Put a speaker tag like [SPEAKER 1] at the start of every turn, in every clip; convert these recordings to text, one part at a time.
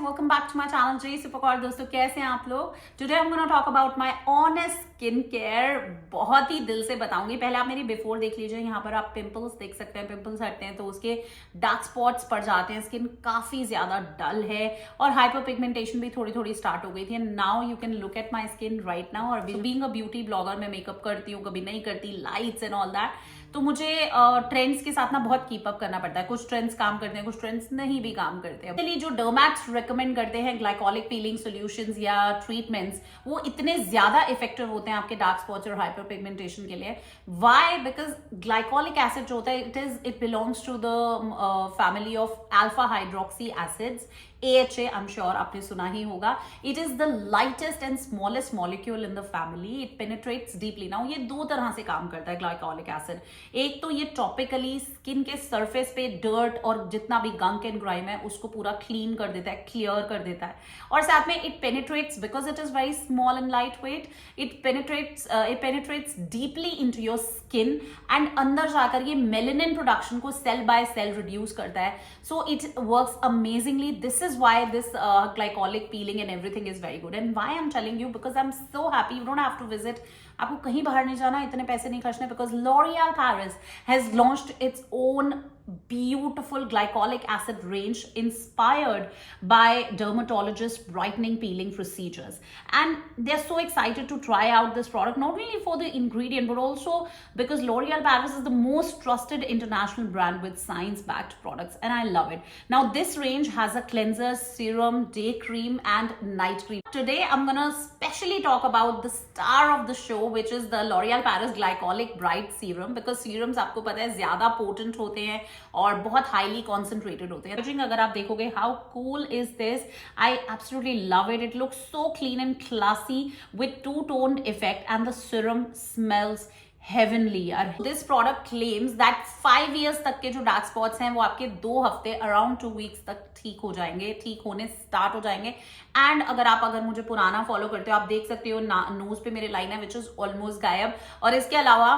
[SPEAKER 1] welcome back to my channel Jay Supercar। दोस्तों कैसे हैं आप लोग? Today I'm gonna talk about my honest skin care. बहुत ही दिल से बताऊंगी। पहले आप मेरी बिफोर देख लीजिए, यहाँ पर आप पिंपल्स देख सकते हैं। पिंपल्स हटते हैं तो उसके डार्क स्पॉट्स पड़ जाते हैं, स्किन काफी ज्यादा डल है और हाइपर पिगमेंटेशन भी थोड़ी थोड़ी स्टार्ट हो गई थी। And now you can look at my skin right now. और बीइंग अ ब्यूटी ब्लॉगर, मैं मेकअप करती हूँ, कभी नहीं करती, लाइट्स एंड ऑल दैट, तो मुझे ट्रेंड्स के साथ ना बहुत कीप अप करना पड़ता है। कुछ ट्रेंड्स काम करते हैं, कुछ ट्रेंड्स नहीं भी काम करते हैं। चलिए, जो डर्मैट्स रेकमेंड करते हैं ग्लाइकोलिक पीलिंग सॉल्यूशंस या ट्रीटमेंट्स, वो इतने ज्यादा इफेक्टिव होते हैं आपके डार्क स्पॉट्स और हाइपर पिगमेंटेशन के लिए। व्हाई? बिकॉज ग्लाइकोलिक एसिड जो होता है, it belongs to the family of alpha hydroxy acids, AHA। I am sure आपने सुना ही होगा। It is the lightest and smallest molecule in the family. It penetrates deeply. Now ये दो तरह से काम करता है ग्लाइकोलिक एसिड। एक तो ये टॉपिकली स्किन के सरफेस पे डर्ट और जितना भी गंक एंड ग्राइम है उसको पूरा क्लीन कर देता है, क्लियर कर देता है। और साथ में it penetrates, because it is very small and light weight, it penetrates deeply into your skin and अंदर जाकर ये मेलेनिन प्रोडक्शन को सेल बाय सेल रिड्यूस करता है। So it works amazingly. This is why this glycolic peeling and everything is very good, and why I'm telling you, because I'm so happy you don't have to visit, आपको कहीं बाहर नहीं जाना, इतने पैसे नहीं खर्चने, because L'Oreal Paris has launched its own beautiful glycolic acid range inspired by dermatologist brightening peeling procedures, and they're so excited to try out this product, not only for the ingredient but also because L'Oreal Paris is the most trusted international brand with science backed products, and I love it. Now this range has a cleanser, serum, day cream and night cream. Today I'm gonna specially talk about the star of the show, which is the L'Oreal Paris Glycolic Bright Serum, because serums आपको पता है ज्यादा potent होते हैं और बहुत highly concentrated होते हैं। अगर आप देखोगे, how cool is this, I absolutely love it. It looks so clean and classy with to toned effect and the serum smells heavenly. This product claims that 5 years तक के जो डार्क स्पॉट्स हैं वो आपके 2 हफ्ते, अराउंड 2 वीक्स तक ठीक हो जाएंगे, ठीक होने स्टार्ट हो जाएंगे। एंड अगर मुझे पुराना फॉलो करते हो, आप देख सकते हो नोज पे मेरे लाइन है विच इज ऑलमोस्ट गायब। और इसके अलावा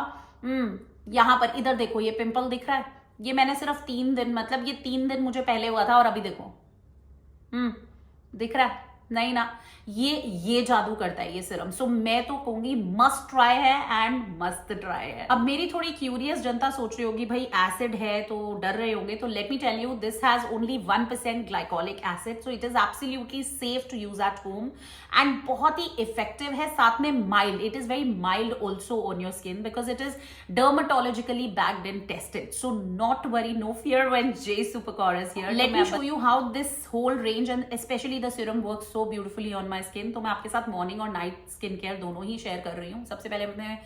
[SPEAKER 1] यहाँ पर इधर देखो, ये पिंपल दिख रहा है, ये मैंने सिर्फ 3 दिन, मतलब ये 3 दिन मुझे पहले हुआ था और अभी देखो दिख रहा है नहीं ना। ये जादू करता है ये सीरम। सो मैं तो कहूंगी मस्ट ट्राई है एंड मस्त ट्राई है। अब मेरी थोड़ी क्यूरियस जनता सोच रही होगी, भाई एसिड है तो डर रहे होंगे, तो let me tell you, this has only 1% glycolic acid, so it is absolutely safe to use at home and बहुत ही इफेक्टिव है। साथ में mild, it is very mild also on your skin because it is dermatologically backed and tested, so not worry, no fear when Jay Supercar is here. Let me show you how this whole range and especially the serum works so beautifully on my skin. तो मैं आपके साथ morning और night skin care दोनों ही share कर रही हूँ। सबसे पहले मैं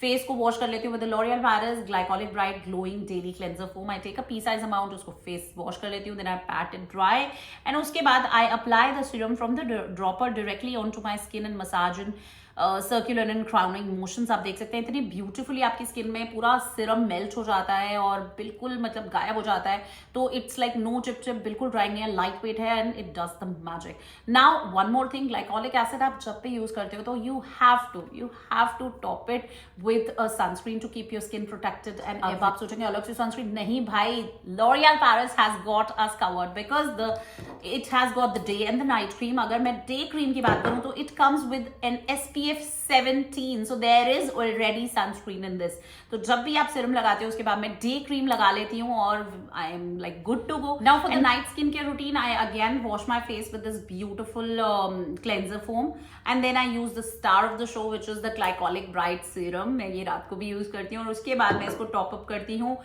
[SPEAKER 1] फेस को वॉश कर लेती हूँ with L'Oreal Paris glycolic bright glowing daily cleanser foam. I take a pea size amount, उसको फेस वॉश कर लेती हूँ, then I pat it dry and उसके बाद I apply the serum from the dropper directly on to my skin and massage in circular and crowning motions. आप देख सकते हैं इतनी ब्यूटीफुली आपकी स्किन में पूरा सीरम मेल्ट हो जाता है और बिल्कुल मतलब गायब हो जाता है। तो इट्स लाइक नो चिप चिप, बिल्कुल ड्राई नहीं है, लाइट वेट है and it does the magic. Now one more thing, glycolic acid आप जब भी यूज करते हो तो you have to top it with a sunscreen to keep your skin protected. And अब आप सोचेंगे अलग से सनस्क्रीन, नहीं भाई, L'Oreal Paris has got us covered because it has got the day and the night cream. अगर मैं day cream की बात करूं तो it comes with an SPF 17, so there is already sunscreen in this. तो जब भी आप सीरम लगाते हो उसके बाद मैं डे क्रीम लगा लेती हूँ और I am like good to go. Now for the night skincare routine, I again wash my face with this beautiful cleanser foam and then I use the star of the show which is the glycolic bright serum. मैं ये रात को भी use करती हूँ और उसके बाद मैं इसको टॉप अप करती हूँ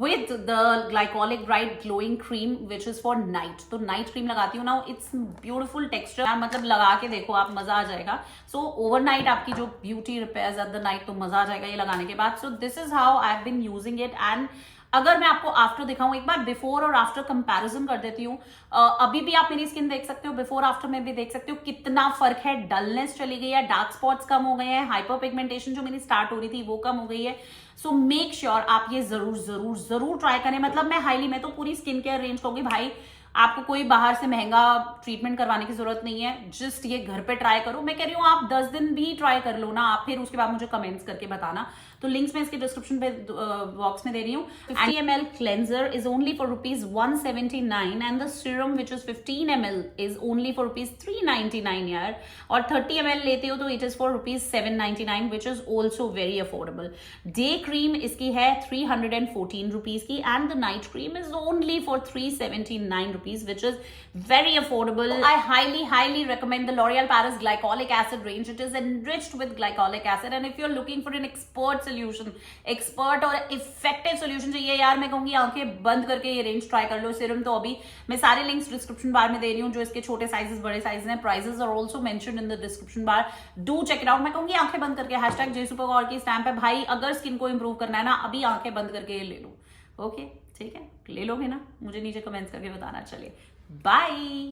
[SPEAKER 1] with the glycolic bright glowing cream which is for night. तो नाइट क्रीम लगाती हूँ। Now it's beautiful texture, मतलब लगा के देखो आप, मजा आ जाएगा। So ओवरनाइट आपकी जो beauty repairs at the night, तो मजा आ जाएगा ये लगाने के बाद। So this is how I have been using it. And अगर मैं आपको आफ्टर दिखाऊं, एक बार बिफोर और आफ्टर कंपैरिजन कर देती हूँ। अभी भी आप मेरी स्किन देख सकते हो, बिफोर आफ्टर में भी देख सकते हो कितना फर्क है। डलनेस चली गई है, डार्क स्पॉट्स कम हो गए हैं, हाइपर पिगमेंटेशन जो मेरी स्टार्ट हो रही थी वो कम हो गई है। सो मेक श्योर आप ये जरूर ट्राई करें। मतलब मैं तो पूरी स्किन केयर रेंज कहूंगी, भाई आपको कोई बाहर से महंगा ट्रीटमेंट करवाने की जरूरत नहीं है, जस्ट ये घर पे ट्राई करो। मैं कह रही हूँ आप 10 दिन भी ट्राई कर लो ना, आप फिर उसके बाद मुझे कमेंट्स करके बताना। तो लिंक्स मैं इसके डिस्क्रिप्शन पे बॉक्स में दे रही हूँ। 50 ml cleanser is only for ₹179 and the serum which is 15 ml is only for ₹399 यार, और 30 ml लेते हो तो it is for ₹799 which is also very affordable. Day cream इसकी है 314 रुपीज की and the night cream is only for 379 rupees which is very affordable. I highly recommend the L'Oreal Paris Glycolic Acid range. It is enriched with glycolic acid, and if you're looking for an expert और effective solution चाहिए यार, मैं कहूंगी आंखें बंद करके ये range try कर लो। सीरम तो अभी मैं सारे लिंक्स डिस्क्रिप्शन बार में दे रही हूँ, जो इसके छोटे साइजेस बड़े साइज हैं। Prices are also mentioned in the description bar, do check it out. मैं कहूंगी आंखें बंद करके #JSuperGore की स्टैम्प है भाई, अगर स्किन को इंप्रूव करना है ना, अभी आंखें बंद करके ये ले लो। ओके ठीक है, ले लोगे ना, मुझे नीचे कमेंट्स करके बताना। चलिए बाय।